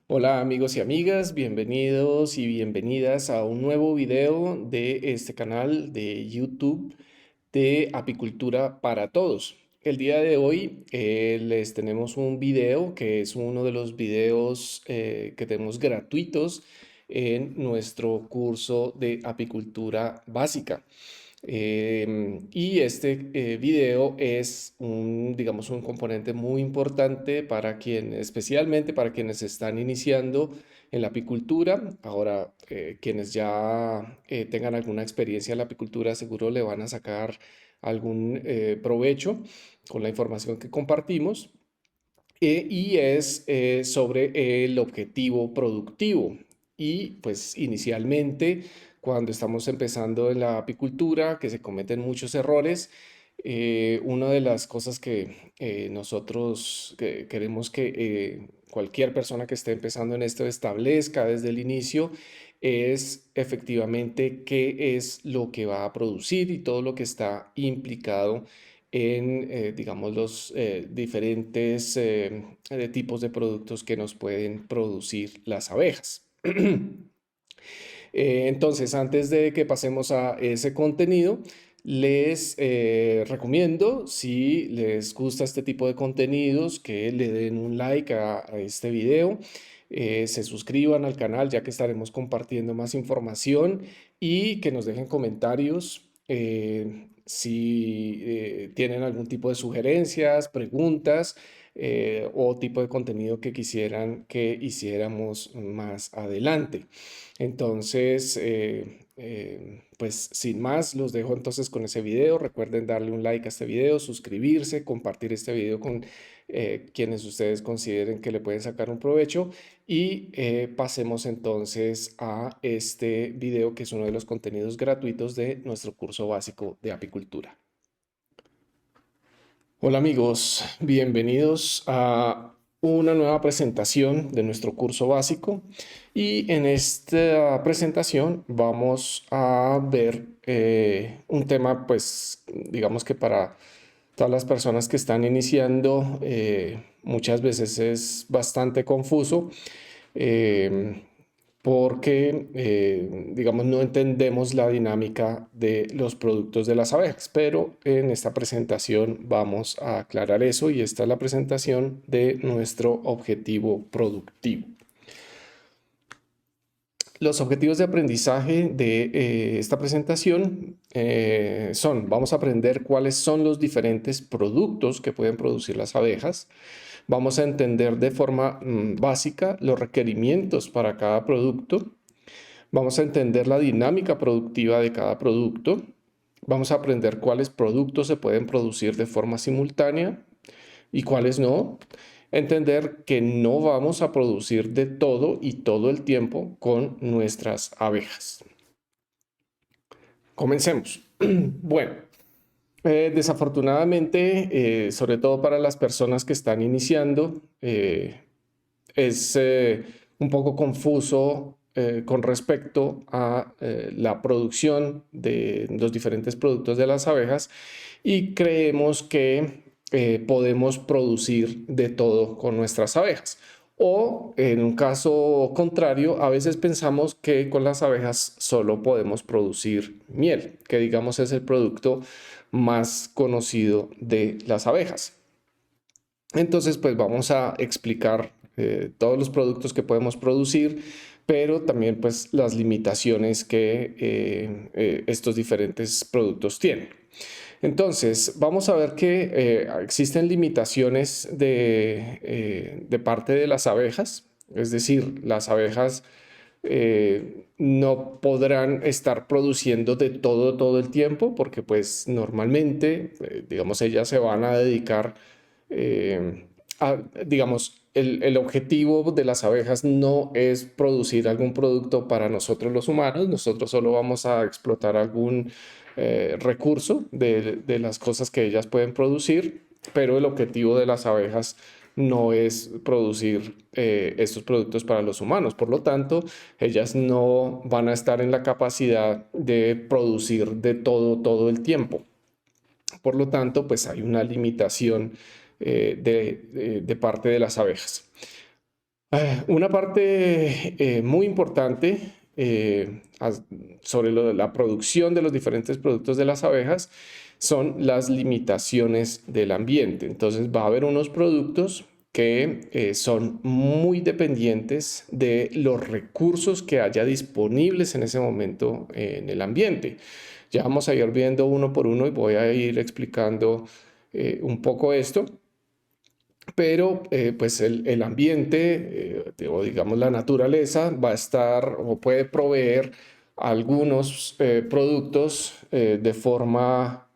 Hola amigos y amigas, bienvenidos y bienvenidas a un nuevo video de este canal de YouTube de Apicultura para Todos. El día de hoy les tenemos un video que es uno de los videos que tenemos gratuitos en nuestro curso de apicultura básica. Y este video es digamos, un componente muy importante para especialmente para quienes están iniciando en la apicultura. Ahora, quienes ya tengan alguna experiencia en la apicultura, seguro le van a sacar algún provecho con la información que compartimos. Y es sobre el objetivo productivo. Y pues inicialmente, cuando estamos empezando en la apicultura, que se cometen muchos errores, una de las cosas que nosotros queremos que cualquier persona que esté empezando en esto establezca desde el inicio es efectivamente qué es lo que va a producir y todo lo que está implicado en, digamos, los diferentes tipos de productos que nos pueden producir las abejas. Entonces, antes de que pasemos a ese contenido, les recomiendo, si les gusta este tipo de contenidos, que le den un like a este video, se suscriban al canal ya que estaremos compartiendo más información y que nos dejen comentarios si tienen algún tipo de sugerencias, preguntas o tipo de contenido que quisieran que hiciéramos más adelante. Entonces, pues sin más, los dejo entonces con ese video. Recuerden darle un like a este video, suscribirse, compartir este video con quienes ustedes consideren que le pueden sacar un provecho. Y pasemos entonces a este video que es uno de los contenidos gratuitos de nuestro curso básico de apicultura. Hola amigos, bienvenidos a una nueva presentación de nuestro curso básico y en esta presentación vamos a ver un tema pues digamos que para todas las personas que están iniciando muchas veces es bastante confuso. eh, Porque, digamos, no entendemos la dinámica de los productos de las abejas, pero en esta presentación vamos a aclarar eso y esta es la presentación de nuestro objetivo productivo. Los objetivos de aprendizaje de esta presentación vamos a aprender cuáles son los diferentes productos que pueden producir las abejas. Vamos a entender de forma básica los requerimientos para cada producto. Vamos a entender la dinámica productiva de cada producto. Vamos a aprender cuáles productos se pueden producir de forma simultánea y cuáles no. Entender que no vamos a producir de todo y todo el tiempo con nuestras abejas. Comencemos. Bueno, desafortunadamente, sobre todo para las personas que están iniciando, es un poco confuso con respecto a la producción de los diferentes productos de las abejas y creemos que podemos producir de todo con nuestras abejas. O en un caso contrario, a veces pensamos que con las abejas solo podemos producir miel, que digamos es el producto más conocido de las abejas. Entonces, pues vamos a explicar todos los productos que podemos producir, pero también pues las limitaciones que estos diferentes productos tienen. Entonces, vamos a ver que existen limitaciones de parte de las abejas, es decir, las abejas no podrán estar produciendo de todo el tiempo, porque pues normalmente, digamos, ellas se van a dedicar digamos, el objetivo de las abejas no es producir algún producto para nosotros los humanos, nosotros solo vamos a explotar algún recurso de las cosas que ellas pueden producir, pero el objetivo de las abejas no es producir estos productos para los humanos. Por lo tanto, ellas no van a estar en la capacidad de producir de todo el tiempo. Por lo tanto, pues hay una limitación de parte de las abejas. Una parte muy importante sobre la producción de los diferentes productos de las abejas son las limitaciones del ambiente. Entonces va a haber unos productos que son muy dependientes de los recursos que haya disponibles en ese momento en el ambiente. Ya vamos a ir viendo uno por uno y voy a ir explicando un poco esto. Pero pues el ambiente o digamos la naturaleza va a estar o puede proveer algunos productos de forma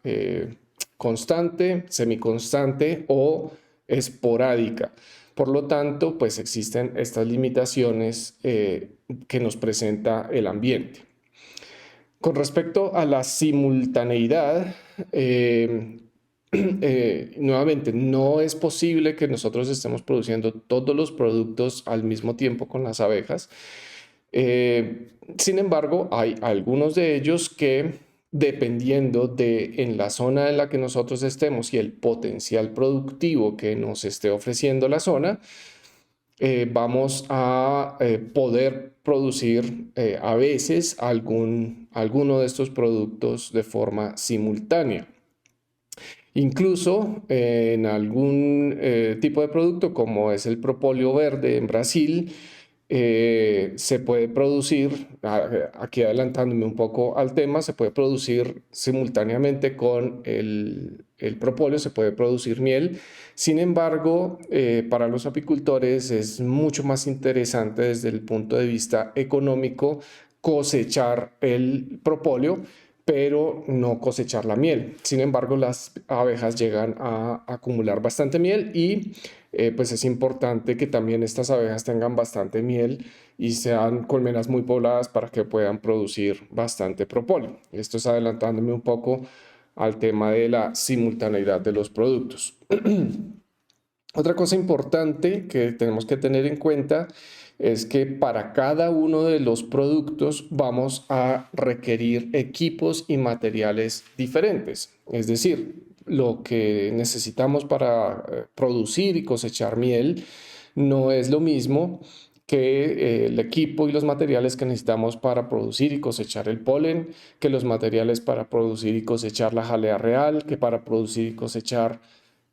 constante, semiconstante o esporádica. Por lo tanto, pues existen estas limitaciones que nos presenta el ambiente. Con respecto a la simultaneidad, nuevamente, no es posible que nosotros estemos produciendo todos los productos al mismo tiempo con las abejas. Sin embargo, hay algunos de ellos que, dependiendo de en la zona en la que nosotros estemos y el potencial productivo que nos esté ofreciendo la zona, vamos a poder producir a veces alguno de estos productos de forma simultánea. Incluso en algún tipo de producto como es el propóleo verde en Brasil, se puede producir, aquí adelantándome un poco al tema, se puede producir simultáneamente con el propóleo, se puede producir miel. Sin embargo, para los apicultores es mucho más interesante desde el punto de vista económico cosechar el propóleo, pero no cosechar la miel. Sin embargo, las abejas llegan a acumular bastante miel y pues es importante que también estas abejas tengan bastante miel y sean colmenas muy pobladas para que puedan producir bastante propóleo. Esto es adelantándome un poco al tema de la simultaneidad de los productos. Otra cosa importante que tenemos que tener en cuenta es que para cada uno de los productos vamos a requerir equipos y materiales diferentes. Es decir, lo que necesitamos para producir y cosechar miel no es lo mismo que el equipo y los materiales que necesitamos para producir y cosechar el polen, que los materiales para producir y cosechar la jalea real, que para producir y cosechar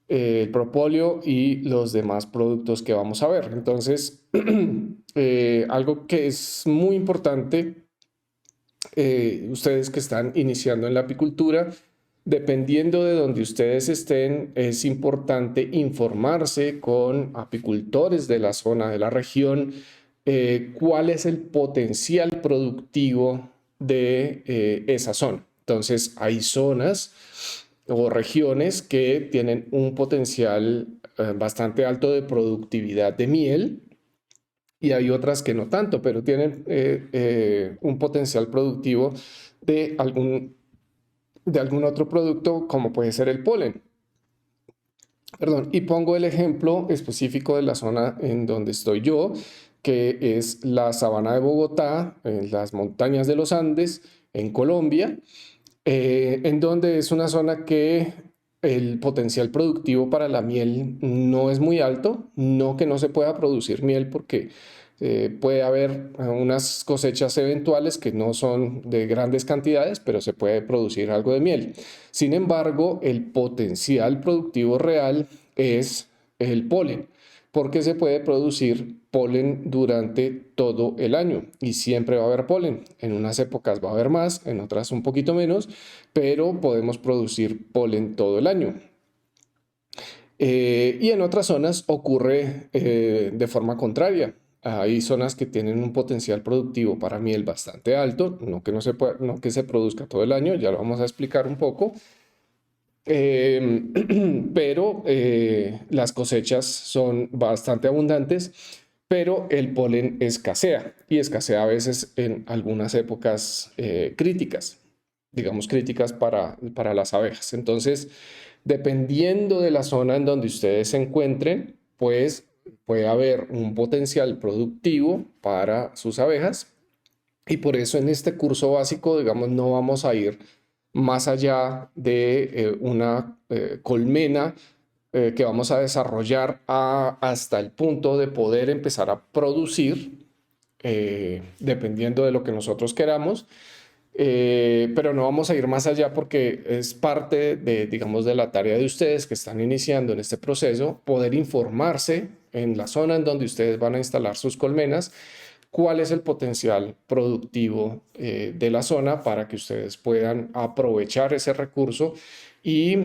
el propóleo y los demás productos que vamos a ver. Entonces, algo que es muy importante, ustedes que están iniciando en la apicultura, dependiendo de donde ustedes estén, es importante informarse con apicultores de la zona, de la región, cuál es el potencial productivo de esa zona. Entonces, hay zonas o regiones que tienen un potencial bastante alto de productividad de miel y hay otras que no tanto, pero tienen un potencial productivo de algún otro producto como puede ser el polen. Perdón, y pongo el ejemplo específico de la zona en donde estoy yo, que es la sabana de Bogotá, en las montañas de los Andes, en Colombia, en donde es una zona que el potencial productivo para la miel no es muy alto, no que no se pueda producir miel porque puede haber unas cosechas eventuales que no son de grandes cantidades, pero se puede producir algo de miel. Sin embargo, el potencial productivo real es el polen, porque se puede producir polen durante todo el año y siempre va a haber polen. En unas épocas va a haber más, en otras un poquito menos, pero podemos producir polen todo el año. Y en otras zonas ocurre de forma contraria. Hay zonas que tienen un potencial productivo para miel bastante alto, no que se produzca todo el año, ya lo vamos a explicar un poco, pero las cosechas son bastante abundantes, pero el polen escasea y escasea a veces en algunas épocas críticas, digamos críticas para las abejas. Entonces, dependiendo de la zona en donde ustedes se encuentren, pues puede haber un potencial productivo para sus abejas y por eso en este curso básico, digamos, no vamos a ir más allá de una colmena que vamos a desarrollar hasta el punto de poder empezar a producir, dependiendo de lo que nosotros queramos. Pero no vamos a ir más allá porque es parte de, digamos, de la tarea de ustedes que están iniciando en este proceso, poder informarse en la zona en donde ustedes van a instalar sus colmenas, cuál es el potencial productivo de la zona para que ustedes puedan aprovechar ese recurso y,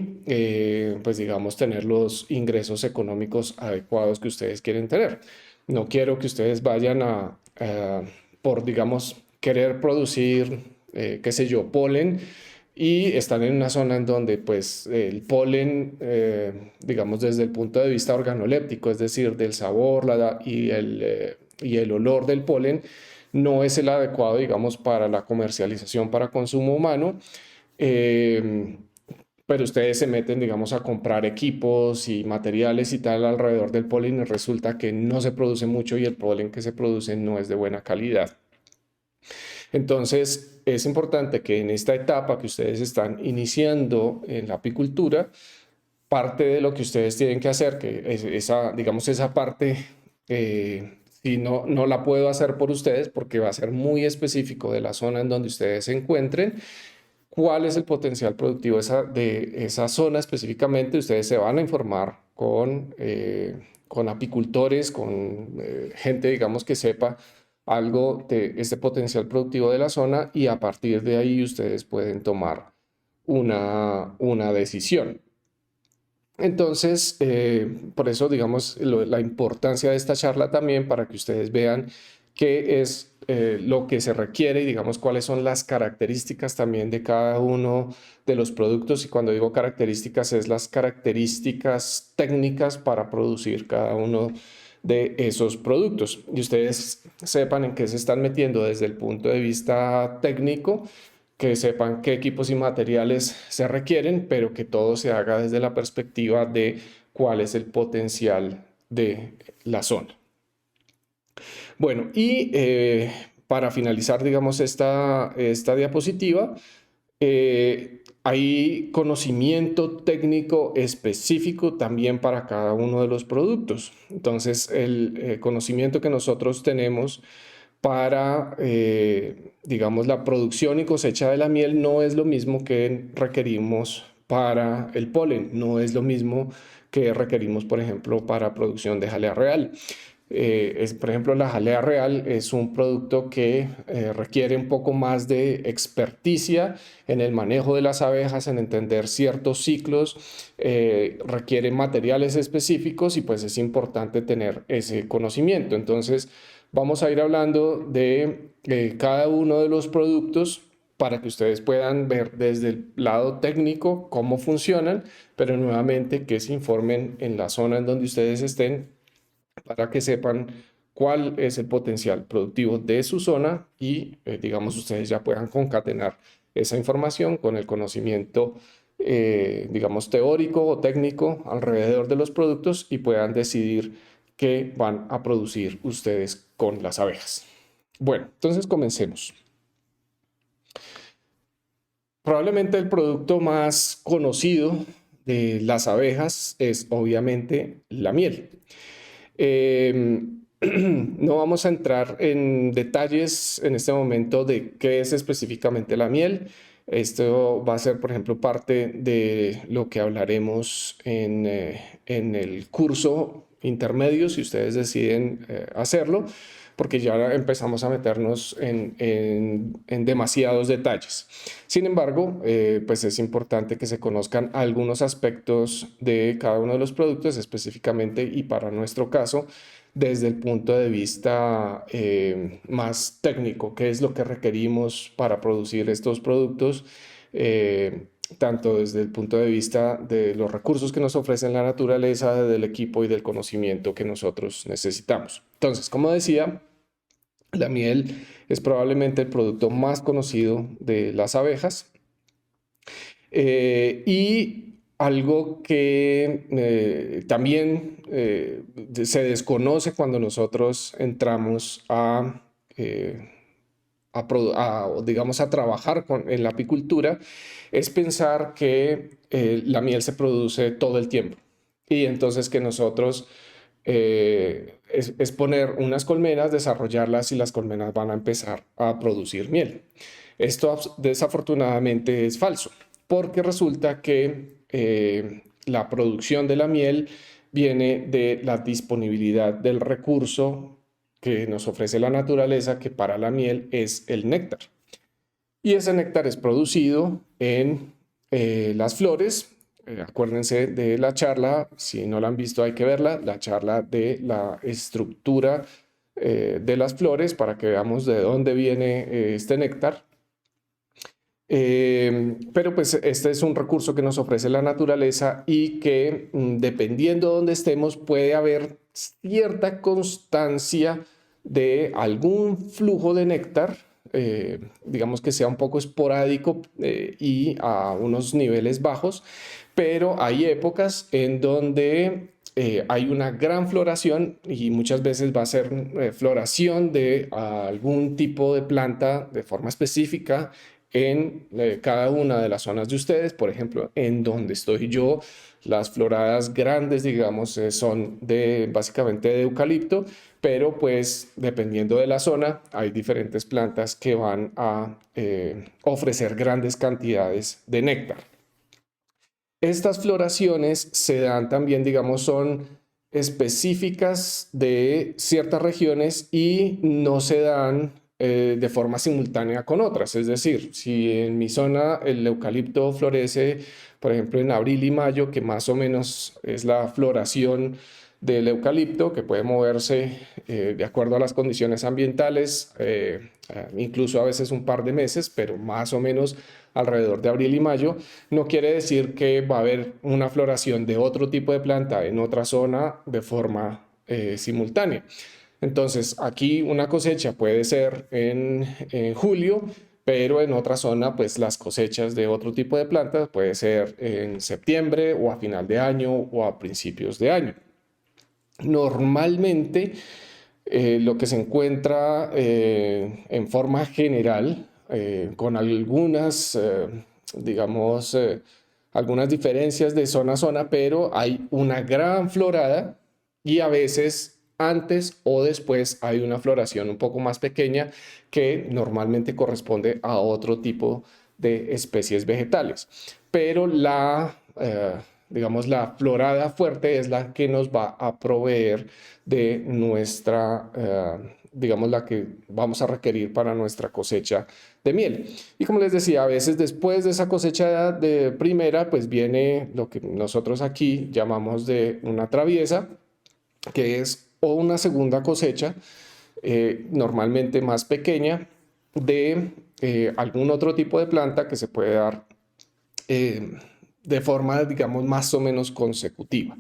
pues digamos, tener los ingresos económicos adecuados que ustedes quieren tener. No quiero que ustedes vayan por, digamos, querer producir, qué sé yo, polen, y están en una zona en donde pues el polen, digamos desde el punto de vista organoléptico, es decir, del sabor y el olor del polen, no es el adecuado, digamos, para la comercialización para consumo humano. Eh, pero ustedes se meten, digamos, a comprar equipos y materiales y tal alrededor del polen y resulta que no se produce mucho y el polen que se produce no es de buena calidad. Entonces, es importante que en esta etapa que ustedes están iniciando en la apicultura, parte de lo que ustedes tienen que hacer, que es esa, digamos, esa parte, si no la puedo hacer por ustedes porque va a ser muy específico de la zona en donde ustedes se encuentren, cuál es el potencial productivo de esa zona específicamente. Ustedes se van a informar con apicultores, con gente, digamos, que sepa algo de este potencial productivo de la zona y a partir de ahí ustedes pueden tomar una decisión. Entonces, por eso, digamos, la importancia de esta charla también para que ustedes vean qué es lo que se requiere y, digamos, cuáles son las características también de cada uno de los productos. Y cuando digo características, es las características técnicas para producir cada uno de esos productos. Y ustedes sepan en qué se están metiendo desde el punto de vista técnico, que sepan qué equipos y materiales se requieren, pero que todo se haga desde la perspectiva de cuál es el potencial de la zona. Bueno, y para finalizar, digamos, esta diapositiva, hay conocimiento técnico específico también para cada uno de los productos. Entonces, el conocimiento que nosotros tenemos para, digamos, la producción y cosecha de la miel no es lo mismo que requerimos para el polen, no es lo mismo que requerimos, por ejemplo, para producción de jalea real. Por ejemplo, la jalea real es un producto que requiere un poco más de experticia en el manejo de las abejas, en entender ciertos ciclos, requiere materiales específicos y pues es importante tener ese conocimiento. Entonces, vamos a ir hablando de cada uno de los productos para que ustedes puedan ver desde el lado técnico cómo funcionan, pero nuevamente que se informen en la zona en donde ustedes estén para que sepan cuál es el potencial productivo de su zona y, digamos, ustedes ya puedan concatenar esa información con el conocimiento, digamos, teórico o técnico alrededor de los productos y puedan decidir qué van a producir ustedes con las abejas. Bueno, entonces comencemos. Probablemente el producto más conocido de las abejas es obviamente la miel. No vamos a entrar en detalles en este momento de qué es específicamente la miel. Esto va a ser, por ejemplo, parte de lo que hablaremos en el curso intermedio, si ustedes deciden hacerlo, porque ya empezamos a meternos en demasiados detalles. Sin embargo, pues es importante que se conozcan algunos aspectos de cada uno de los productos específicamente y para nuestro caso, desde el punto de vista más técnico, qué es lo que requerimos para producir estos productos, tanto desde el punto de vista de los recursos que nos ofrece la naturaleza, del equipo y del conocimiento que nosotros necesitamos. Entonces, como decía, la miel es probablemente el producto más conocido de las abejas y algo que también se desconoce cuando nosotros entramos digamos, a trabajar en la apicultura, es pensar que la miel se produce todo el tiempo. y entonces que nosotros es poner unas colmenas, desarrollarlas y las colmenas van a empezar a producir miel. Esto desafortunadamente es falso, porque resulta que la producción de la miel viene de la disponibilidad del recurso que nos ofrece la naturaleza, que para la miel es el néctar. Y ese néctar es producido en las flores. Acuérdense de la charla, si no la han visto hay que verla, la charla de la estructura de las flores para que veamos de dónde viene este néctar. Pero pues este es un recurso que nos ofrece la naturaleza y que dependiendo de dónde estemos puede haber cierta constancia de algún flujo de néctar, digamos que sea un poco esporádico y a unos niveles bajos, pero hay épocas en donde hay una gran floración y muchas veces va a ser floración de algún tipo de planta de forma específica en cada una de las zonas de ustedes. Por ejemplo, en donde estoy yo, las floradas grandes, digamos, son básicamente de eucalipto, pero pues dependiendo de la zona, hay diferentes plantas que van a ofrecer grandes cantidades de néctar. Estas floraciones se dan también, digamos, son específicas de ciertas regiones y no se dan de forma simultánea con otras. Es decir, si en mi zona el eucalipto florece, por ejemplo, en abril y mayo, que más o menos es la floración del eucalipto, que puede moverse de acuerdo a las condiciones ambientales, incluso a veces un par de meses, pero más o menos alrededor de abril y mayo, no quiere decir que va a haber una floración de otro tipo de planta en otra zona de forma simultánea. Entonces, aquí una cosecha puede ser en julio, pero en otra zona, pues las cosechas de otro tipo de plantas puede ser en septiembre o a final de año o a principios de año. Normalmente, lo que se encuentra en forma general, con algunas, digamos, algunas diferencias de zona a zona, pero hay una gran florada y a veces antes o después hay una floración un poco más pequeña que normalmente corresponde a otro tipo de especies vegetales. Pero digamos, la florada fuerte es la que nos va a proveer de nuestra, digamos, la que vamos a requerir para nuestra cosecha de miel. Y como les decía, a veces después de esa cosecha de primera, pues viene lo que nosotros aquí llamamos de una traviesa, que es o una segunda cosecha, normalmente más pequeña, de algún otro tipo de planta que se puede dar de forma, digamos, más o menos consecutiva.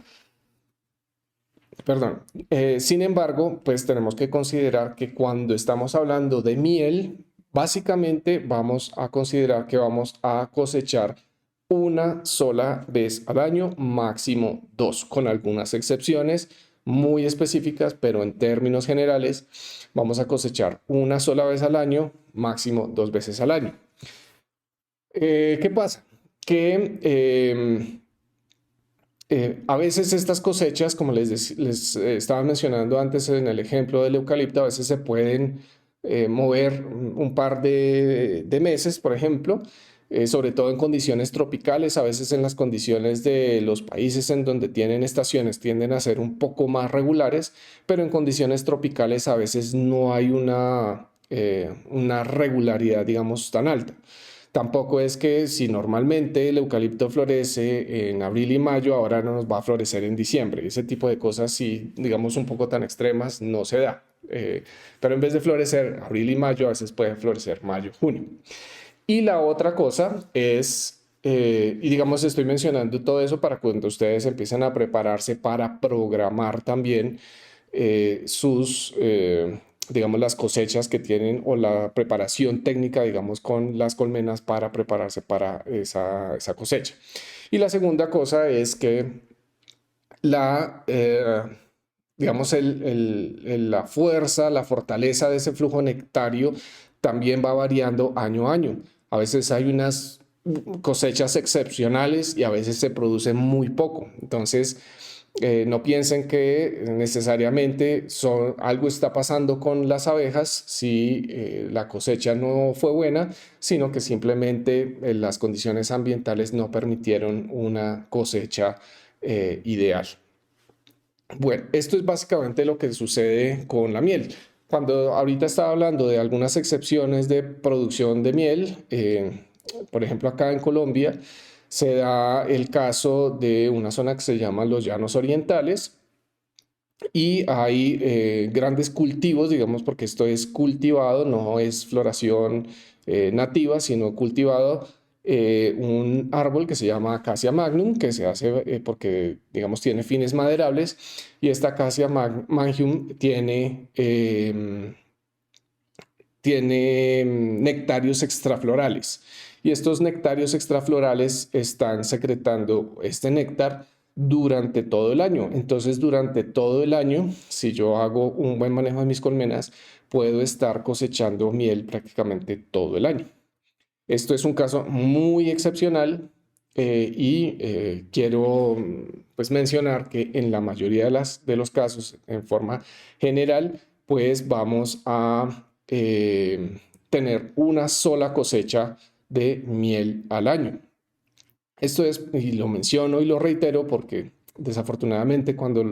Perdón. Sin embargo, pues tenemos que considerar que cuando estamos hablando de miel, básicamente vamos a considerar que vamos a cosechar una sola vez al año, máximo dos, con algunas excepciones muy específicas, pero en términos generales vamos a cosechar una sola vez al año, máximo dos veces al año. ¿Qué pasa? Que a veces estas cosechas, como les estaba mencionando antes en el ejemplo del eucalipto, a veces se pueden mover un par de meses, por ejemplo, sobre todo en condiciones tropicales. A veces en las condiciones de los países en donde tienen estaciones tienden a ser un poco más regulares, pero en condiciones tropicales a veces no hay una regularidad, digamos, tan alta. Tampoco es que si normalmente el eucalipto florece en abril y mayo, ahora no nos va a florecer en diciembre. Ese tipo de cosas, si digamos un poco tan extremas, no se da. Pero en vez de florecer abril y mayo, a veces puede florecer mayo, junio. Y la otra cosa es, y digamos estoy mencionando todo eso para cuando ustedes empiecen a prepararse para programar también digamos, las cosechas que tienen o la preparación técnica, digamos, con las colmenas para prepararse para esa cosecha. Y la segunda cosa es que digamos, la fuerza, la fortaleza de ese flujo nectario también va variando año a año. A veces hay unas cosechas excepcionales y a veces se produce muy poco. Entonces, No piensen que necesariamente algo está pasando con las abejas si la cosecha no fue buena, sino que simplemente las condiciones ambientales no permitieron una cosecha ideal. Bueno, esto es básicamente lo que sucede con la miel. Cuando ahorita estaba hablando de algunas excepciones de producción de miel, por ejemplo acá en Colombia se da el caso de una zona que se llama los Llanos Orientales y hay grandes cultivos, digamos, porque esto es cultivado, no es floración nativa, sino cultivado, un árbol que se llama Acacia magnum, que se hace porque, digamos, tiene fines maderables, y esta Acacia magnum tiene nectarios extraflorales. Y estos nectarios extraflorales están secretando este néctar durante todo el año. Entonces, durante todo el año, si yo hago un buen manejo de mis colmenas, puedo estar cosechando miel prácticamente todo el año. Esto es un caso muy excepcional quiero pues mencionar que en la mayoría de los casos, en forma general, pues vamos a tener una sola cosecha de miel al año. Esto es, y lo menciono y lo reitero porque desafortunadamente cuando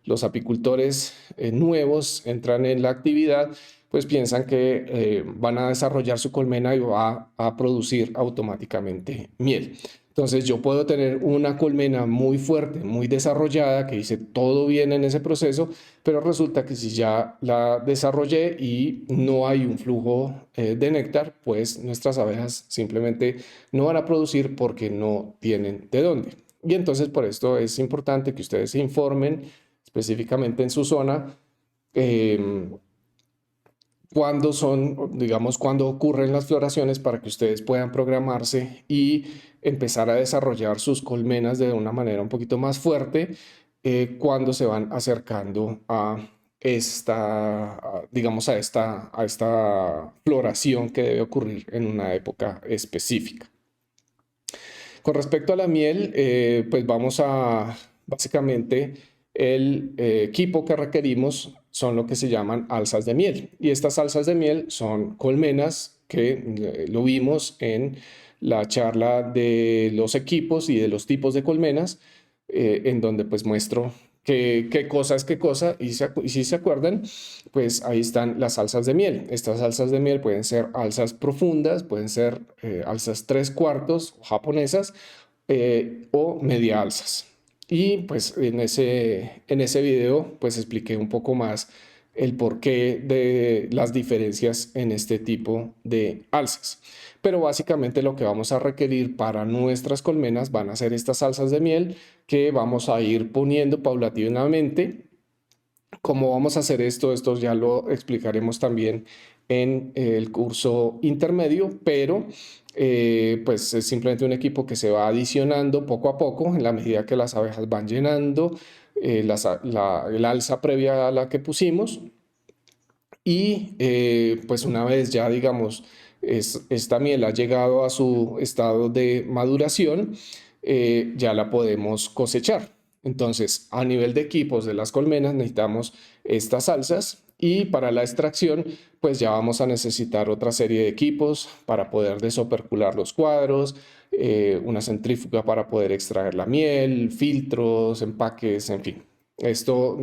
los apicultores nuevos entran en la actividad, pues piensan que van a desarrollar su colmena y va a producir automáticamente miel. Entonces yo puedo tener una colmena muy fuerte, muy desarrollada, que hice todo bien en ese proceso, pero resulta que si ya la desarrollé y no hay un flujo de néctar, pues nuestras abejas simplemente no van a producir porque no tienen de dónde. Y entonces por esto es importante que ustedes se informen específicamente en su zona eh, cuándo son, digamos, cuándo ocurren las floraciones para que ustedes puedan programarse y empezar a desarrollar sus colmenas de una manera un poquito más fuerte cuando se van acercando a digamos, a esta floración que debe ocurrir en una época específica. Con respecto a la miel, pues vamos a, básicamente, el equipo que requerimos son lo que se llaman alzas de miel. Y estas alzas de miel son colmenas que lo vimos en la charla de los equipos y de los tipos de colmenas, en donde pues muestro qué cosa es qué cosa. Y si se acuerdan, pues ahí están las alzas de miel. Estas alzas de miel pueden ser alzas profundas, pueden ser alzas 3/4 japonesas o media alzas. Y pues en ese video pues expliqué un poco más el porqué de las diferencias en este tipo de alzas. Pero básicamente lo que vamos a requerir para nuestras colmenas van a ser estas alzas de miel que vamos a ir poniendo paulatinamente. ¿Cómo vamos a hacer esto? Esto ya lo explicaremos también en el curso intermedio, pero pues es simplemente un equipo que se va adicionando poco a poco en la medida que las abejas van llenando el alza previa a la que pusimos y pues una vez ya digamos esta miel ha llegado a su estado de maduración, ya la podemos cosechar. Entonces, a nivel de equipos de las colmenas necesitamos estas salsas y para la extracción, pues ya vamos a necesitar otra serie de equipos para poder desopercular los cuadros, una centrífuga para poder extraer la miel, filtros, empaques, en fin. Esto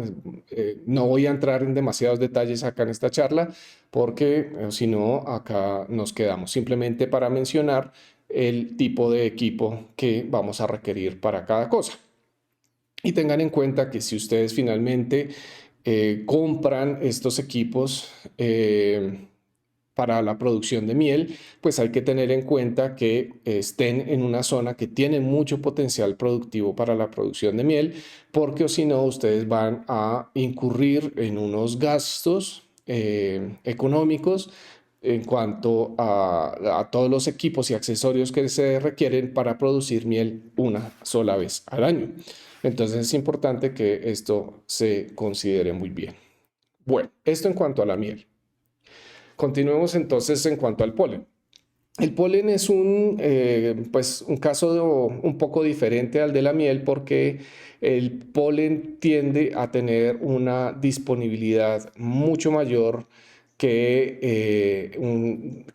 no voy a entrar en demasiados detalles acá en esta charla porque si no, acá nos quedamos simplemente para mencionar el tipo de equipo que vamos a requerir para cada cosa. Y tengan en cuenta que si ustedes finalmente compran estos equipos para la producción de miel, pues hay que tener en cuenta que estén en una zona que tiene mucho potencial productivo para la producción de miel, porque o si no, ustedes van a incurrir en unos gastos económicos en cuanto a todos los equipos y accesorios que se requieren para producir miel una sola vez al año. Entonces es importante que esto se considere muy bien. Bueno, esto en cuanto a la miel. Continuemos entonces en cuanto al polen. El polen es pues un caso un poco diferente al de la miel porque el polen tiende a tener una disponibilidad mucho mayor que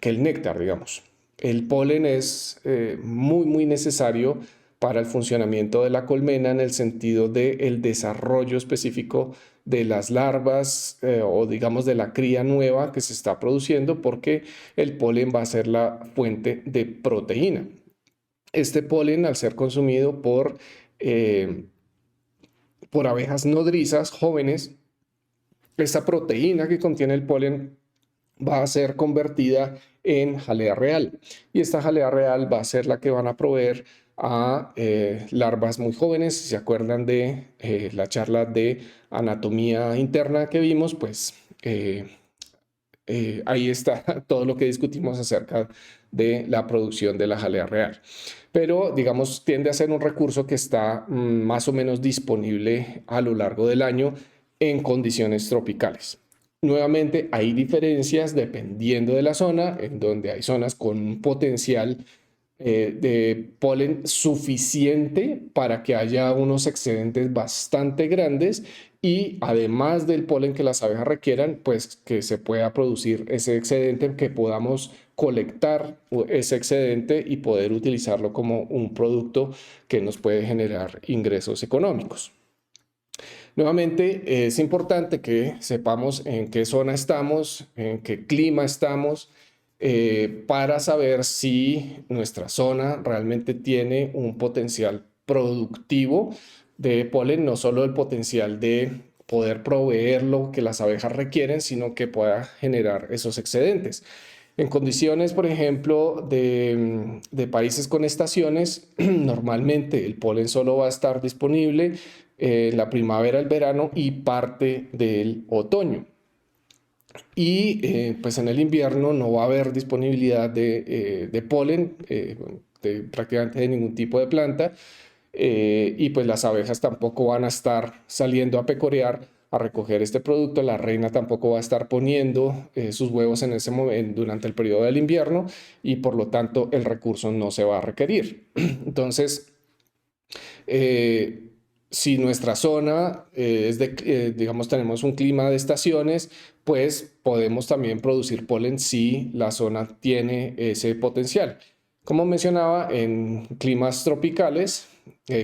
el néctar, digamos. El polen es muy necesario para el funcionamiento de la colmena en el sentido del desarrollo específico de las larvas o digamos de la cría nueva que se está produciendo porque el polen va a ser la fuente de proteína. Este polen, al ser consumido eh, por abejas nodrizas jóvenes, esta proteína que contiene el polen va a ser convertida en jalea real. Y esta jalea real va a ser la que van a proveer a larvas muy jóvenes. Si se acuerdan de la charla de anatomía interna que vimos, pues ahí está todo lo que discutimos acerca de la producción de la jalea real. Pero, digamos, tiende a ser un recurso que está más o menos disponible a lo largo del año en condiciones tropicales. Nuevamente, hay diferencias dependiendo de la zona, en donde hay zonas con un potencial de polen suficiente para que haya unos excedentes bastante grandes y además del polen que las abejas requieran, pues que se pueda producir ese excedente, que podamos colectar ese excedente y poder utilizarlo como un producto que nos puede generar ingresos económicos. Nuevamente, es importante que sepamos en qué zona estamos, en qué clima estamos, para saber si nuestra zona realmente tiene un potencial productivo de polen, no solo el potencial de poder proveer lo que las abejas requieren, sino que pueda generar esos excedentes. En condiciones, por ejemplo, de países con estaciones, normalmente el polen solo va a estar disponible la primavera, el verano y parte del otoño. Y pues en el invierno no va a haber disponibilidad de polen prácticamente de ningún tipo de planta y pues las abejas tampoco van a estar saliendo a pecorear a recoger este producto. La reina tampoco va a estar poniendo sus huevos en ese momento durante el periodo del invierno y por lo tanto el recurso no se va a requerir. Entonces, eh, si nuestra zona digamos, tenemos un clima de estaciones, pues podemos también producir polen si la zona tiene ese potencial. Como mencionaba, en climas tropicales,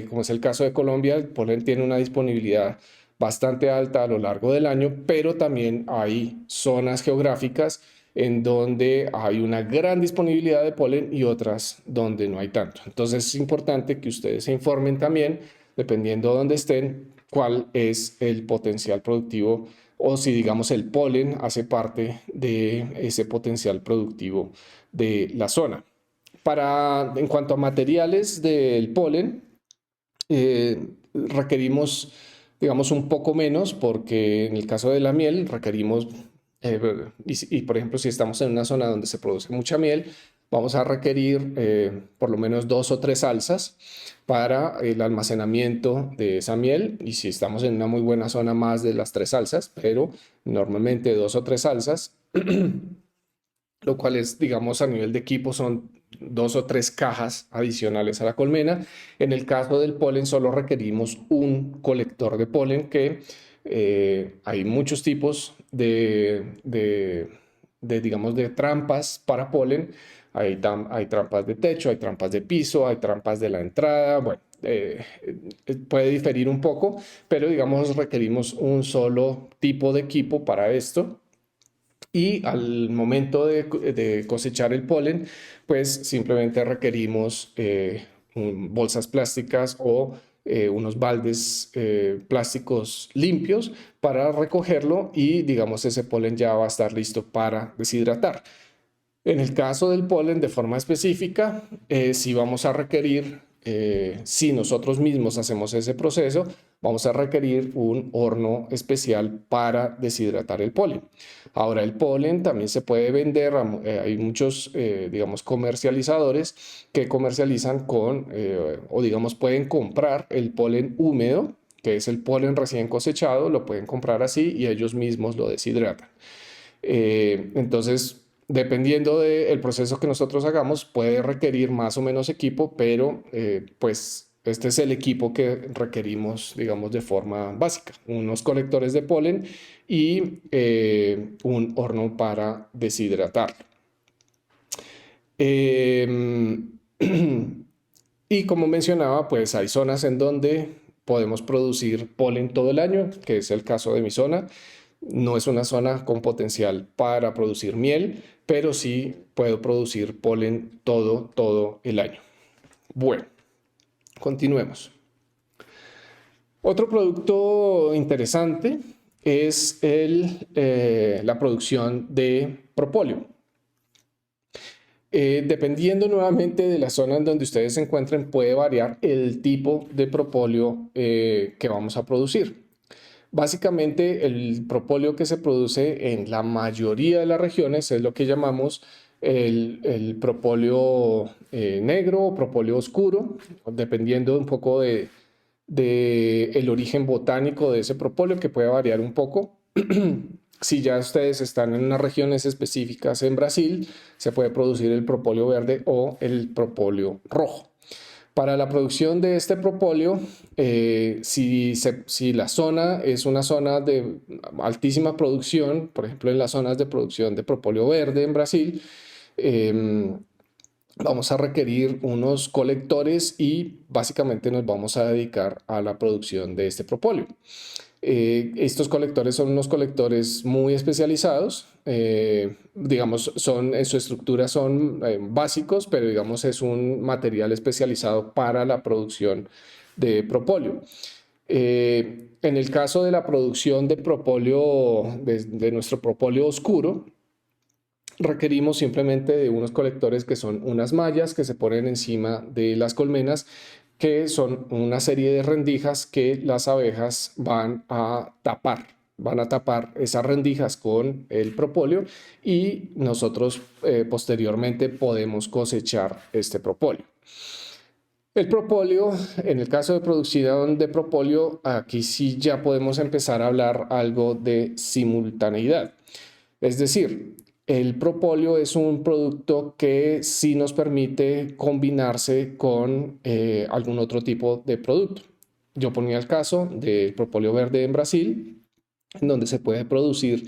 como es el caso de Colombia, el polen tiene una disponibilidad bastante alta a lo largo del año, pero también hay zonas geográficas en donde hay una gran disponibilidad de polen y otras donde no hay tanto. Entonces es importante que ustedes se informen también, dependiendo de dónde estén, cuál es el potencial productivo o si, digamos, el polen hace parte de ese potencial productivo de la zona. En cuanto a materiales del polen, requerimos, digamos, un poco menos porque en el caso de la miel requerimos, por ejemplo, si estamos en una zona donde se produce mucha miel, vamos a requerir por lo menos 2 o 3 alzas para el almacenamiento de esa miel y si estamos en una muy buena zona más de las 3 alzas, pero normalmente 2 o 3 alzas, lo cual es, digamos, a nivel de equipo son 2 o 3 cajas adicionales a la colmena. En el caso del polen solo requerimos un colector de polen que hay muchos tipos digamos, de trampas para polen. Hay trampas de techo, hay trampas de piso, hay trampas de la entrada. Bueno, puede diferir un poco, pero digamos requerimos un solo tipo de equipo para esto y al momento de cosechar el polen, pues simplemente requerimos bolsas plásticas o unos baldes plásticos limpios para recogerlo y digamos ese polen ya va a estar listo para deshidratar. En el caso del polen de forma específica, si vamos a requerir, si nosotros mismos hacemos ese proceso, vamos a requerir un horno especial para deshidratar el polen. Ahora, el polen también se puede vender, hay muchos, digamos, comercializadores que comercializan o digamos, pueden comprar el polen húmedo, que es el polen recién cosechado, lo pueden comprar así y ellos mismos lo deshidratan. Entonces, dependiendo del proceso que nosotros hagamos, puede requerir más o menos equipo, pero pues este es el equipo que requerimos, digamos, de forma básica. Unos colectores de polen y un horno para deshidratarlo. Eh, y como mencionaba, pues hay zonas en donde podemos producir polen todo el año, que es el caso de mi zona. No es una zona con potencial para producir miel, pero sí puedo producir polen todo el año. Bueno, continuemos. Otro producto interesante es la producción de propóleo. Dependiendo nuevamente de la zona en donde ustedes se encuentren, puede variar el tipo de propóleo que vamos a producir. Básicamente, el propóleo que se produce en la mayoría de las regiones es lo que llamamos el propóleo negro o propóleo oscuro, dependiendo un poco de el origen botánico de ese propóleo, que puede variar un poco. Si ya ustedes están en unas regiones específicas en Brasil, se puede producir el propóleo verde o el propóleo rojo. Para la producción de este propóleo, si la zona es una zona de altísima producción, por ejemplo en las zonas de producción de propóleo verde en Brasil, vamos a requerir unos colectores y básicamente nos vamos a dedicar a la producción de este propóleo. Estos colectores son unos colectores muy especializados, digamos, en su estructura son básicos, pero digamos es un material especializado para la producción de propóleo. En el caso de la producción de propóleo, de nuestro propóleo oscuro, requerimos simplemente de unos colectores que son unas mallas que se ponen encima de las colmenas, que son una serie de rendijas que las abejas van a tapar. Van a tapar esas rendijas con el propóleo y nosotros posteriormente podemos cosechar este propóleo. El propóleo, en el caso de producción de propóleo, aquí sí ya podemos empezar a hablar algo de simultaneidad. Es decir, el propóleo es un producto que sí nos permite combinarse con algún otro tipo de producto. Yo ponía el caso del propóleo verde en Brasil, en donde se puede producir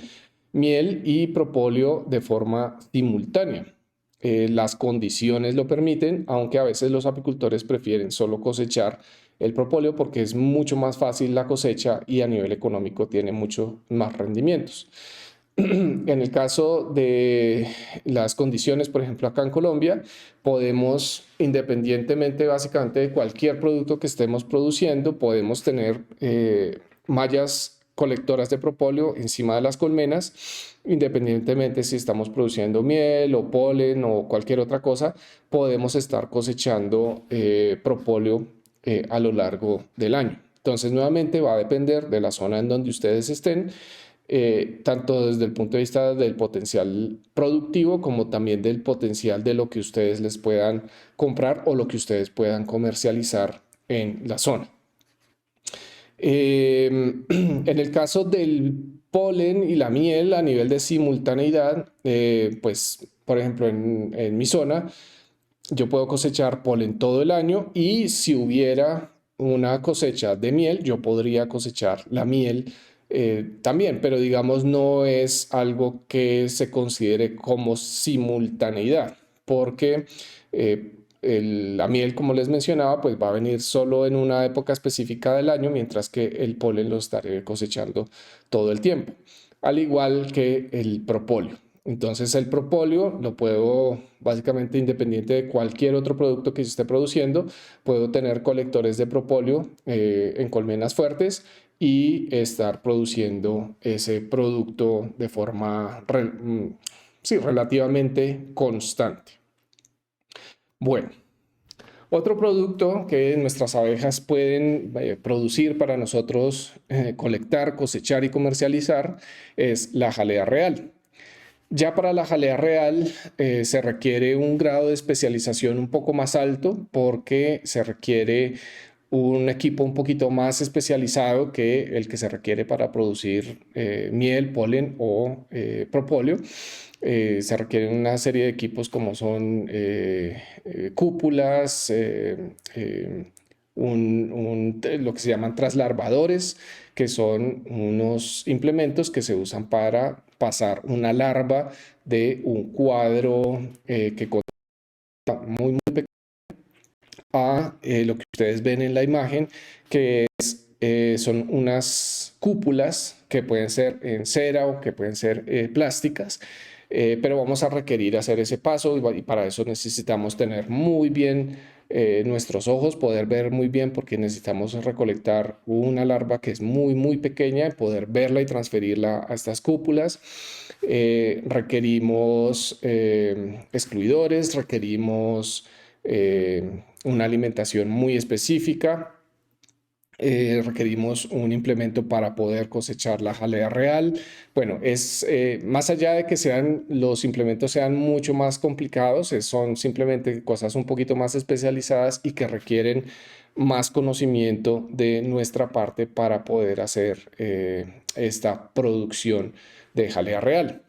miel y propóleo de forma simultánea. Las condiciones lo permiten, aunque a veces los apicultores prefieren solo cosechar el propóleo porque es mucho más fácil la cosecha y a nivel económico tiene mucho más rendimientos. En el caso de las condiciones, por ejemplo, acá en Colombia, podemos, independientemente básicamente de cualquier producto que estemos produciendo, podemos tener mallas colectoras de propóleo encima de las colmenas, independientemente si estamos produciendo miel o polen o cualquier otra cosa, podemos estar cosechando propóleo a lo largo del año. Entonces, nuevamente va a depender de la zona en donde ustedes estén, tanto desde el punto de vista del potencial productivo como también del potencial de lo que ustedes les puedan comprar o lo que ustedes puedan comercializar en la zona. En el caso del polen y la miel a nivel de simultaneidad, pues por ejemplo en mi zona yo puedo cosechar polen todo el año y si hubiera una cosecha de miel, yo podría cosechar la miel también, pero digamos no es algo que se considere como simultaneidad, porque la miel, como les mencionaba, pues va a venir solo en una época específica del año, mientras que el polen lo estaré cosechando todo el tiempo, al igual que el propóleo. Entonces el propóleo lo puedo, básicamente independiente de cualquier otro producto que se esté produciendo, puedo tener colectores de propóleo en colmenas fuertes y estar produciendo ese producto de forma sí, relativamente constante. Bueno, otro producto que nuestras abejas pueden producir para nosotros colectar, cosechar y comercializar es la jalea real. Ya para la jalea real se requiere un grado de especialización un poco más alto porque se requiere un equipo un poquito más especializado que el que se requiere para producir miel, polen o propóleo. Se requieren una serie de equipos como son cúpulas, lo que se llaman traslarvadores, que son unos implementos que se usan para pasar una larva de un cuadro que consta muy, muy pequeño a lo que ustedes ven en la imagen, que son unas cúpulas que pueden ser en cera o que pueden ser plásticas, pero vamos a requerir hacer ese paso y para eso necesitamos tener muy bien nuestros ojos, poder ver muy bien porque necesitamos recolectar una larva que es muy, muy pequeña, poder verla y transferirla a estas cúpulas. Requerimos excluidores, requerimos una alimentación muy específica. Requerimos un implemento para poder cosechar la jalea real. Bueno, más allá de que los implementos sean mucho más complicados, son simplemente cosas un poquito más especializadas y que requieren más conocimiento de nuestra parte para poder hacer esta producción de jalea real.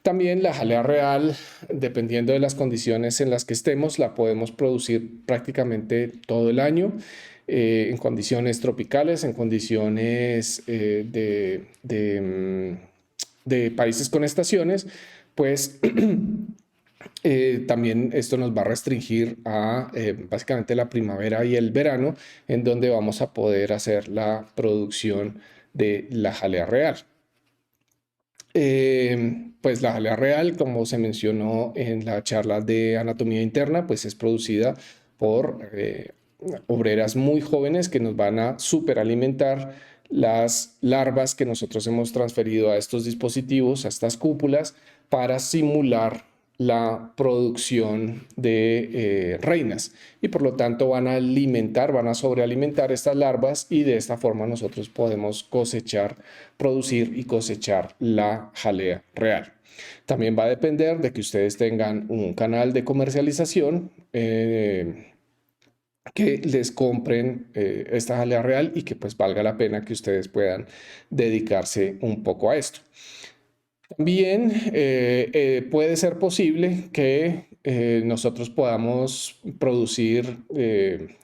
También la jalea real, dependiendo de las condiciones en las que estemos, la podemos producir prácticamente todo el año, en condiciones tropicales, en condiciones de países con estaciones, pues también esto nos va a restringir a básicamente la primavera y el verano, en donde vamos a poder hacer la producción de la jalea real. Pues la jalea real, como se mencionó en la charla de anatomía interna, pues es producida por obreras muy jóvenes que nos van a superalimentar las larvas que nosotros hemos transferido a estos dispositivos, a estas cúpulas, para simular la producción de reinas y por lo tanto van a sobrealimentar estas larvas y de esta forma nosotros podemos producir y cosechar la jalea real. También va a depender de que ustedes tengan un canal de comercialización que les compren esta jalea real y que pues valga la pena que ustedes puedan dedicarse un poco a esto. También puede ser posible que nosotros podamos producir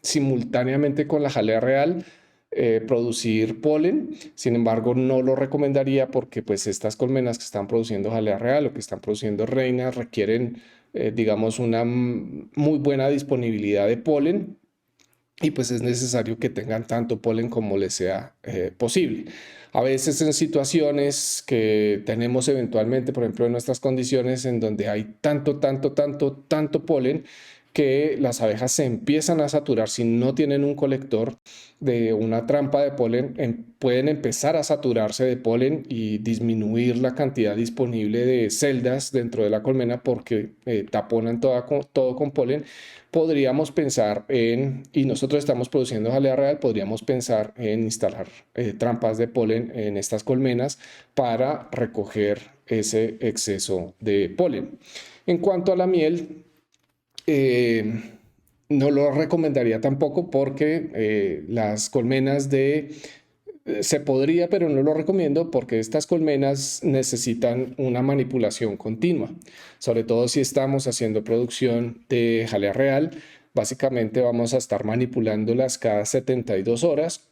simultáneamente con la jalea real, producir polen. Sin embargo, no lo recomendaría porque pues estas colmenas que están produciendo jalea real o que están produciendo reinas requieren, digamos, una muy buena disponibilidad de polen y pues es necesario que tengan tanto polen como les sea posible. A veces en situaciones que tenemos eventualmente, por ejemplo, en nuestras condiciones en donde hay tanto polen que las abejas se empiezan a saturar si no tienen un colector de una trampa de polen, pueden empezar a saturarse de polen y disminuir la cantidad disponible de celdas dentro de la colmena porque taponan todo con polen. Podríamos pensar y nosotros estamos produciendo jalea real, podríamos pensar en instalar trampas de polen en estas colmenas para recoger ese exceso de polen. En cuanto a la miel, no lo recomendaría tampoco porque las colmenas se podría, pero no lo recomiendo porque estas colmenas necesitan una manipulación continua, sobre todo si estamos haciendo producción de jalea real. Básicamente vamos a estar manipulándolas cada 72 horas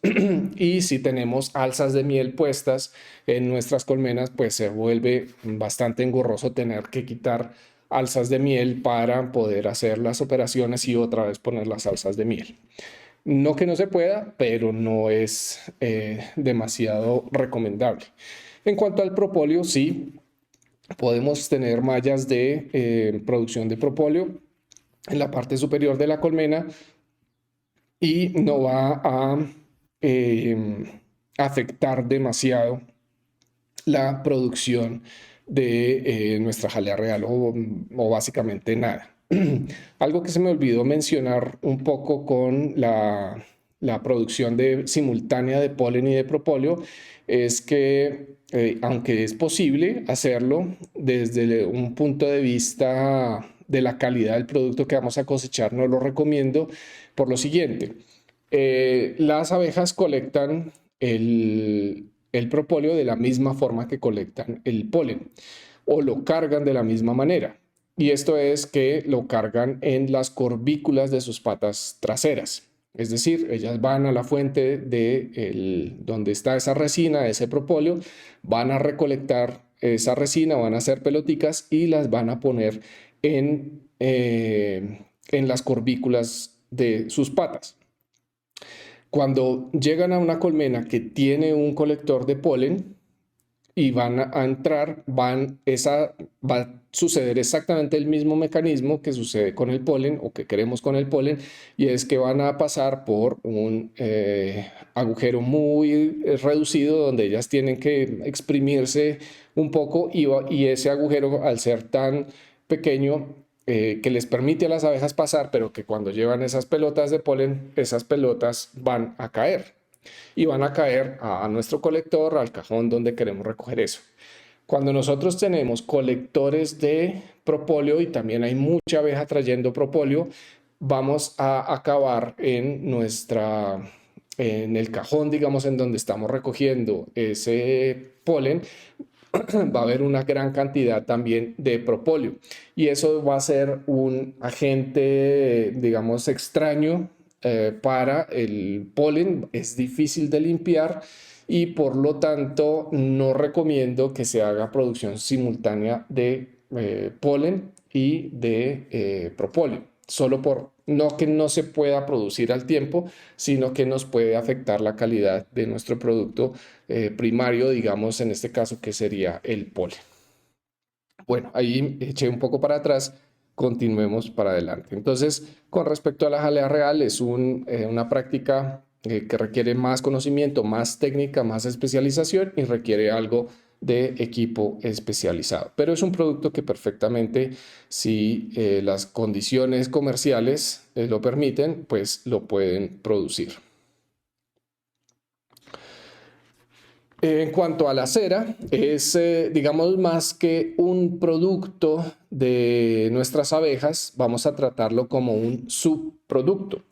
y si tenemos alzas de miel puestas en nuestras colmenas, pues se vuelve bastante engorroso tener que quitar alzas de miel para poder hacer las operaciones y otra vez poner las alzas de miel. No que no se pueda, pero no es demasiado recomendable. En cuanto al propóleo, sí, podemos tener mallas de producción de propóleo en la parte superior de la colmena y no va a afectar demasiado la producción de nuestra jalea real o básicamente nada. Algo que se me olvidó mencionar un poco con la producción simultánea de polen y de propóleo es que aunque es posible hacerlo desde un punto de vista de la calidad del producto que vamos a cosechar, no lo recomiendo por lo siguiente. Las abejas colectan el propóleo de la misma forma que colectan el polen. o lo cargan de la misma manera. Y esto es que lo cargan en las corbículas de sus patas traseras. Es decir, ellas van a la fuente donde está esa resina, ese propóleo, van a recolectar esa resina, van a hacer peloticas y las van a poner en las corbículas de sus patas. Cuando llegan a una colmena que tiene un colector de polen y van a entrar, va a suceder exactamente el mismo mecanismo que sucede con el polen o que queremos con el polen, y es que van a pasar por un agujero muy reducido donde ellas tienen que exprimirse un poco y ese agujero, al ser tan pequeño, que les permite a las abejas pasar, pero que cuando llevan esas pelotas de polen, esas pelotas van a caer y van a caer a nuestro colector, al cajón donde queremos recoger eso. Cuando nosotros tenemos colectores de propóleo y también hay mucha abeja trayendo propóleo, vamos a acabar en el cajón, digamos, en donde estamos recogiendo ese polen, va a haber una gran cantidad también de propóleo y eso va a ser un agente, digamos, extraño para el polen. Es difícil de limpiar y por lo tanto no recomiendo que se haga producción simultánea de polen y de propóleo, solo por no que no se pueda producir al tiempo, sino que nos puede afectar la calidad de nuestro producto primario, digamos, en este caso, que sería el polen. Bueno, ahí eché un poco para atrás, continuemos para adelante. Entonces, con respecto a la jalea real, es una práctica que requiere más conocimiento, más técnica, más especialización y requiere algo de equipo especializado. Pero es un producto que perfectamente, si las condiciones comerciales lo permiten, pues lo pueden producir. En cuanto a la cera, es, digamos, más que un producto de nuestras abejas, vamos a tratarlo como un subproducto.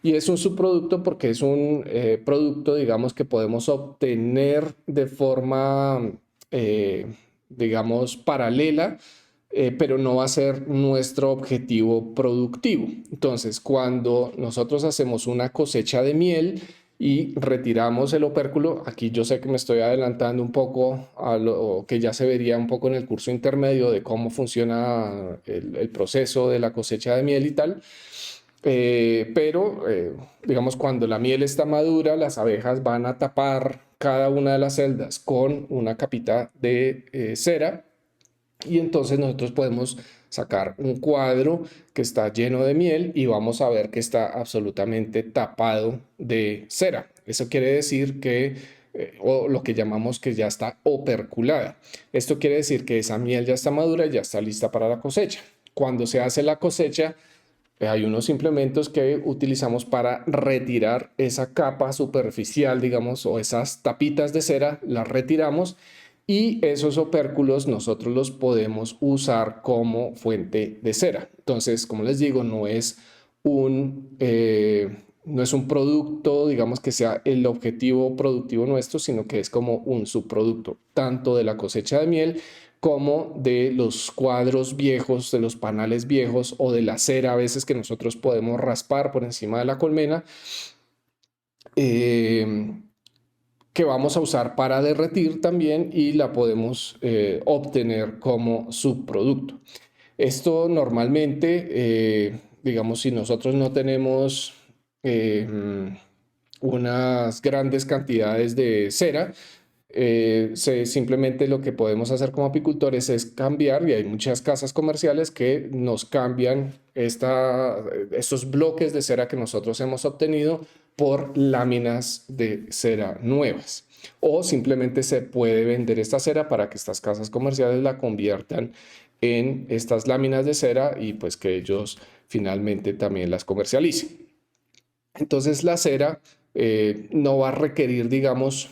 Y es un subproducto porque es un producto, digamos, que podemos obtener de forma, digamos, paralela, pero no va a ser nuestro objetivo productivo. Entonces, cuando nosotros hacemos una cosecha de miel y retiramos el opérculo, aquí yo sé que me estoy adelantando un poco a lo que ya se vería un poco en el curso intermedio de cómo funciona el proceso de la cosecha de miel y tal. Pero digamos, cuando la miel está madura, las abejas van a tapar cada una de las celdas con una capita de cera y entonces nosotros podemos sacar un cuadro que está lleno de miel y vamos a ver que está absolutamente tapado de cera. Eso quiere decir que, o lo que llamamos que ya está operculada. Esto quiere decir que esa miel ya está madura y ya está lista para la cosecha. Cuando se hace la cosecha, hay unos implementos que utilizamos para retirar esa capa superficial, digamos, o esas tapitas de cera, las retiramos y esos opérculos nosotros los podemos usar como fuente de cera. Entonces, como les digo, no es un producto, digamos, que sea el objetivo productivo nuestro, sino que es como un subproducto, tanto de la cosecha de miel como de los cuadros viejos, de los panales viejos o de la cera a veces que nosotros podemos raspar por encima de la colmena, que vamos a usar para derretir también y la podemos obtener como subproducto. Esto normalmente, digamos, si nosotros no tenemos unas grandes cantidades de cera, simplemente lo que podemos hacer como apicultores es cambiar, y hay muchas casas comerciales que nos cambian estos bloques de cera que nosotros hemos obtenido por láminas de cera nuevas. O simplemente se puede vender esta cera para que estas casas comerciales la conviertan en estas láminas de cera y pues que ellos finalmente también las comercialicen. Entonces la cera no va a requerir, digamos,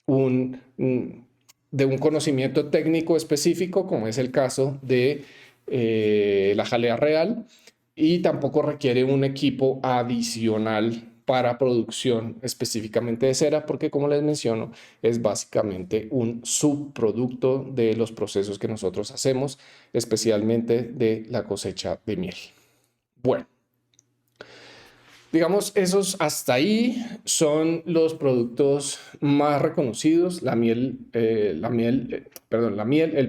de un conocimiento técnico específico, como es el caso de la jalea real, y tampoco requiere un equipo adicional para producción específicamente de cera, porque como les menciono, es básicamente un subproducto de los procesos que nosotros hacemos, especialmente de la cosecha de miel. Bueno. Digamos, esos hasta ahí son los productos más reconocidos, la miel, el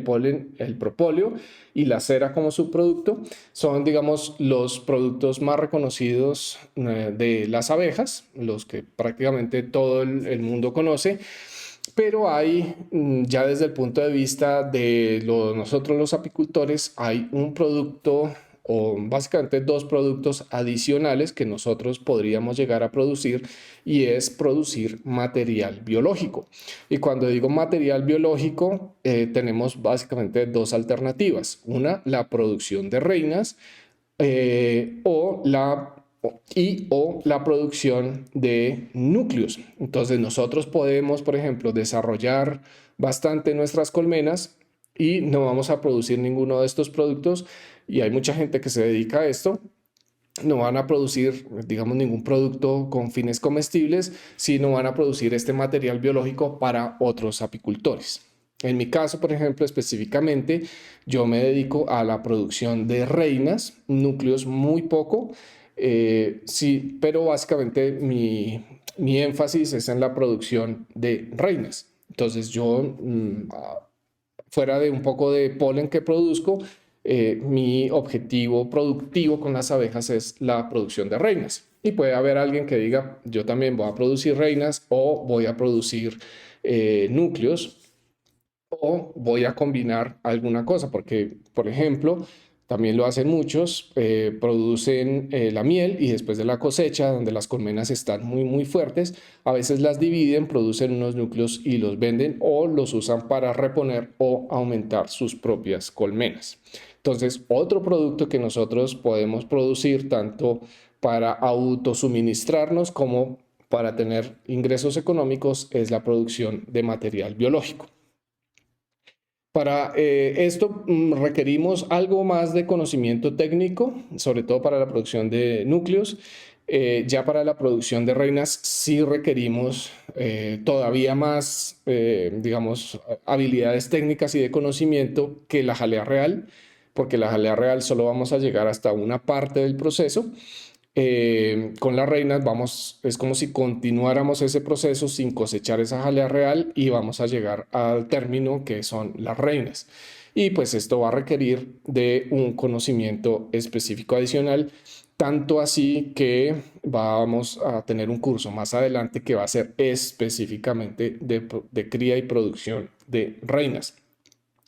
polen, el propóleo y la cera como subproducto. Son, digamos, los productos más reconocidos de las abejas, los que prácticamente todo el mundo conoce. Pero hay, ya desde el punto de vista de nosotros los apicultores, hay un producto o básicamente dos productos adicionales que nosotros podríamos llegar a producir y es producir material biológico. Y cuando digo material biológico, tenemos básicamente dos alternativas. Una, la producción de reinas o la producción de núcleos. Entonces nosotros podemos, por ejemplo, desarrollar bastante nuestras colmenas y no vamos a producir ninguno de estos productos, y hay mucha gente que se dedica a esto. No van a producir, digamos, ningún producto con fines comestibles, sino van a producir este material biológico para otros apicultores. En mi caso, por ejemplo, específicamente, yo me dedico a la producción de reinas, núcleos muy poco, sí, pero básicamente mi énfasis es en la producción de reinas. Entonces yo, fuera de un poco de polen que produzco, mi objetivo productivo con las abejas es la producción de reinas. Y puede haber alguien que diga, yo también voy a producir reinas o voy a producir núcleos o voy a combinar alguna cosa, porque, por ejemplo, también lo hacen muchos, producen la miel y después de la cosecha, donde las colmenas están muy fuertes, a veces las dividen, producen unos núcleos y los venden o los usan para reponer o aumentar sus propias colmenas. Entonces, otro producto que nosotros podemos producir tanto para autosuministrarnos como para tener ingresos económicos es la producción de material biológico. Para esto requerimos algo más de conocimiento técnico, sobre todo para la producción de núcleos. Ya para la producción de reinas sí requerimos todavía más, digamos, habilidades técnicas y de conocimiento que la jalea real, porque la jalea real solo vamos a llegar hasta una parte del proceso. Con las reinas es como si continuáramos ese proceso sin cosechar esa jalea real y vamos a llegar al término que son las reinas. Y pues esto va a requerir de un conocimiento específico adicional, tanto así que vamos a tener un curso más adelante que va a ser específicamente de cría y producción de reinas,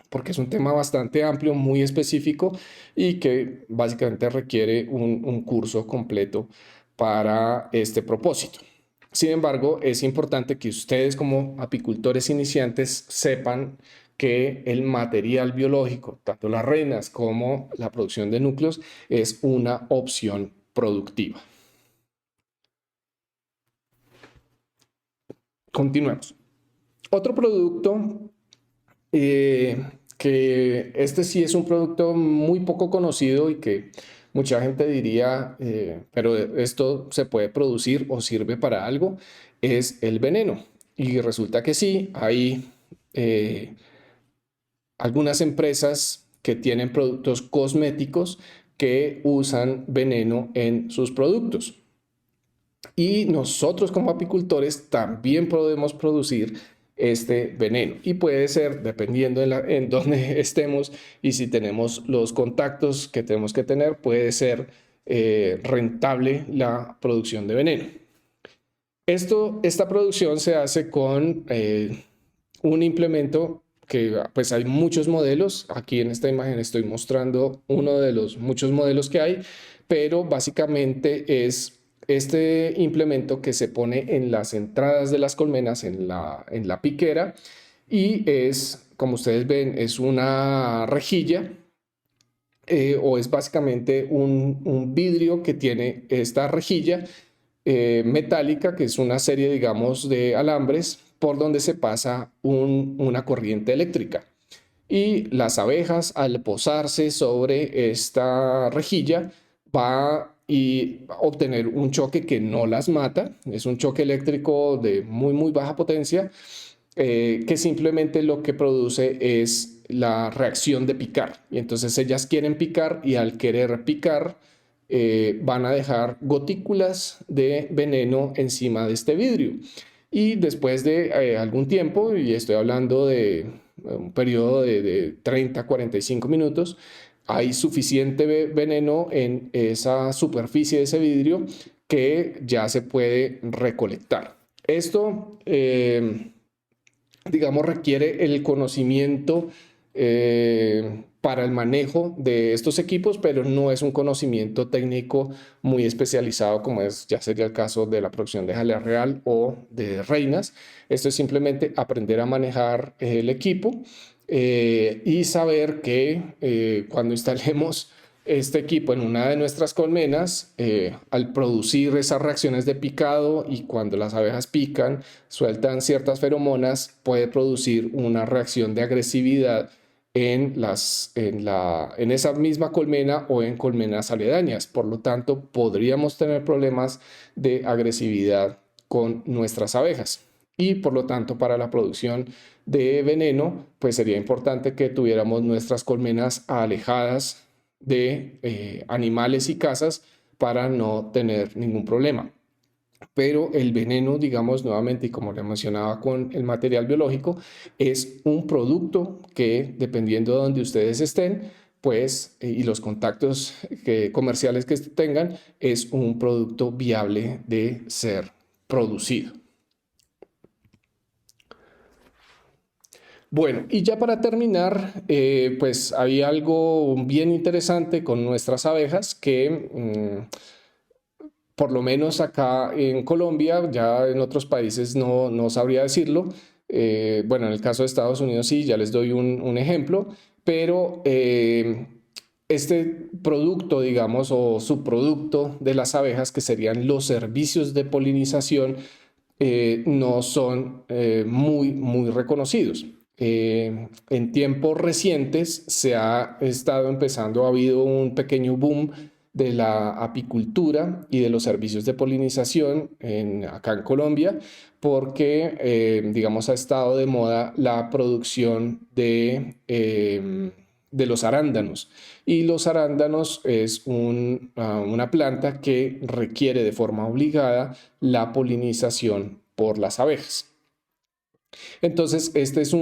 porque es un tema bastante amplio, muy específico y que básicamente requiere un curso completo para este propósito. Sin embargo, es importante que ustedes como apicultores iniciantes sepan que el material biológico, tanto las reinas como la producción de núcleos, es una opción productiva. Continuemos. Otro producto que este sí es un producto muy poco conocido y que mucha gente diría, pero esto se puede producir o sirve para algo, es el veneno. Y resulta que sí, hay algunas empresas que tienen productos cosméticos que usan veneno en sus productos. Y nosotros como apicultores también podemos producir este veneno, y puede ser, dependiendo en dónde estemos y si tenemos los contactos que tenemos que tener, puede ser rentable la producción de veneno. Esta producción se hace con un implemento que pues hay muchos modelos. Aquí en esta imagen estoy mostrando uno de los muchos modelos que hay, pero básicamente es este implemento que se pone en las entradas de las colmenas, en la piquera, y es, como ustedes ven, es una rejilla o es básicamente un vidrio que tiene esta rejilla metálica, que es una serie, digamos, de alambres por donde se pasa una corriente eléctrica. Y las abejas, al posarse sobre esta rejilla, va y obtener un choque que no las mata. Es un choque eléctrico de muy baja potencia, que simplemente lo que produce es la reacción de picar. Y entonces ellas quieren picar y al querer picar van a dejar gotículas de veneno encima de este vidrio. Y después de algún tiempo, y estoy hablando de un periodo de 30 a 45 minutos, hay suficiente veneno en esa superficie de ese vidrio que ya se puede recolectar. Esto, digamos, requiere el conocimiento para el manejo de estos equipos, pero no es un conocimiento técnico muy especializado como ya sería el caso de la producción de jalea real o de reinas. Esto es simplemente aprender a manejar el equipo y saber que cuando instalemos este equipo en una de nuestras colmenas, al producir esas reacciones de picado y cuando las abejas pican, sueltan ciertas feromonas, puede producir una reacción de agresividad en esa misma colmena o en colmenas aledañas. Por lo tanto, podríamos tener problemas de agresividad con nuestras abejas. Y por lo tanto, para la producción de veneno, pues sería importante que tuviéramos nuestras colmenas alejadas de animales y casas para no tener ningún problema. Pero el veneno, digamos nuevamente, y como le mencionaba con el material biológico, es un producto que, dependiendo de donde ustedes estén, pues, y los contactos comerciales que tengan, es un producto viable de ser producido. Bueno, y ya para terminar, pues hay algo bien interesante con nuestras abejas que por lo menos acá en Colombia, ya en otros países no sabría decirlo. Bueno, en el caso de Estados Unidos sí, ya les doy un ejemplo, pero este producto, digamos, o subproducto de las abejas, que serían los servicios de polinización, no son muy reconocidos. En tiempos recientes se ha estado empezando, ha habido un pequeño boom de la apicultura y de los servicios de polinización acá en Colombia, porque, digamos, ha estado de moda la producción de los arándanos. Y los arándanos es una planta que requiere de forma obligada la polinización por las abejas. Entonces, este es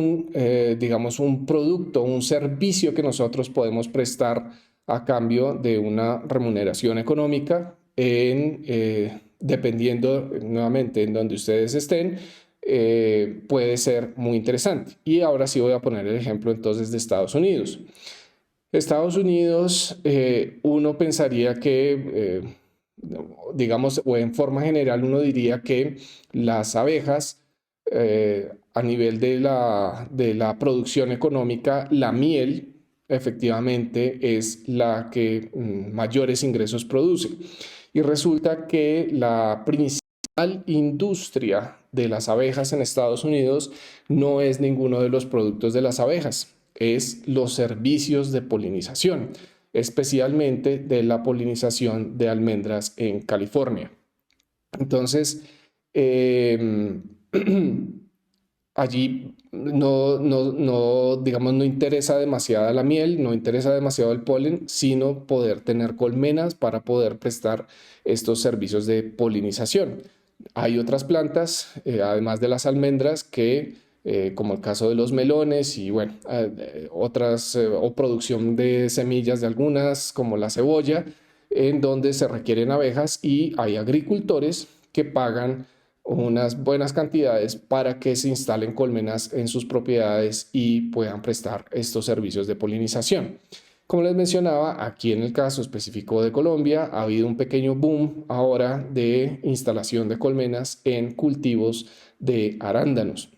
digamos, un producto, un servicio que nosotros podemos prestar a cambio de una remuneración económica dependiendo nuevamente en donde ustedes estén, puede ser muy interesante. Y ahora sí voy a poner el ejemplo entonces de Estados Unidos. Estados Unidos, uno pensaría que, digamos, o en forma general uno diría que las abejas a nivel de la producción económica, la miel efectivamente es la que mayores ingresos produce. Y resulta que la principal industria de las abejas en Estados Unidos no es ninguno de los productos de las abejas, es los servicios de polinización, especialmente de la polinización de almendras en California. Entonces, allí digamos, no interesa demasiado la miel, no interesa demasiado el polen, sino poder tener colmenas para poder prestar estos servicios de polinización. Hay otras plantas, además de las almendras, como el caso de los melones y bueno, otras, o producción de semillas de algunas, como la cebolla, en donde se requieren abejas y hay agricultores que pagan unas buenas cantidades para que se instalen colmenas en sus propiedades y puedan prestar estos servicios de polinización. Como les mencionaba, aquí en el caso específico de Colombia ha habido un pequeño boom ahora de instalación de colmenas en cultivos de arándanos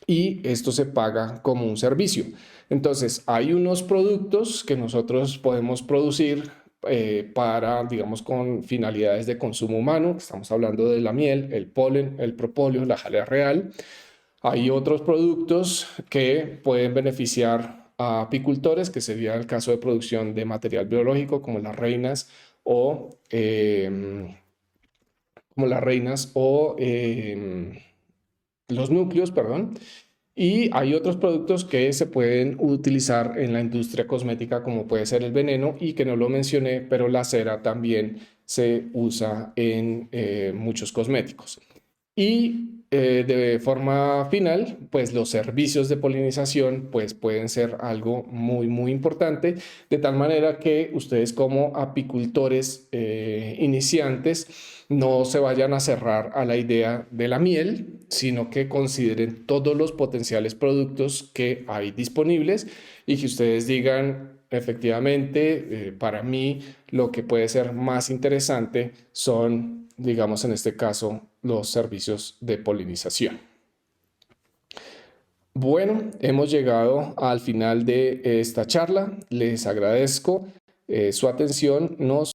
y esto se paga como un servicio. Entonces, hay unos productos que nosotros podemos producir para, digamos, con finalidades de consumo humano. Estamos hablando de la miel, el polen, el propóleo, la jalea real. Hay otros productos que pueden beneficiar a apicultores, que sería el caso de producción de material biológico como las reinas o, los núcleos, perdón. Y hay otros productos que se pueden utilizar en la industria cosmética, como puede ser el veneno, y que no lo mencioné, pero la cera también se usa en muchos cosméticos. Y de forma final, pues los servicios de polinización pues pueden ser algo muy, muy importante, de tal manera que ustedes como apicultores iniciantes no se vayan a cerrar a la idea de la miel, sino que consideren todos los potenciales productos que hay disponibles y que ustedes digan, efectivamente, para mí lo que puede ser más interesante son, digamos en este caso, los servicios de polinización. Bueno, hemos llegado al final de esta charla. Les agradezco su atención. Nos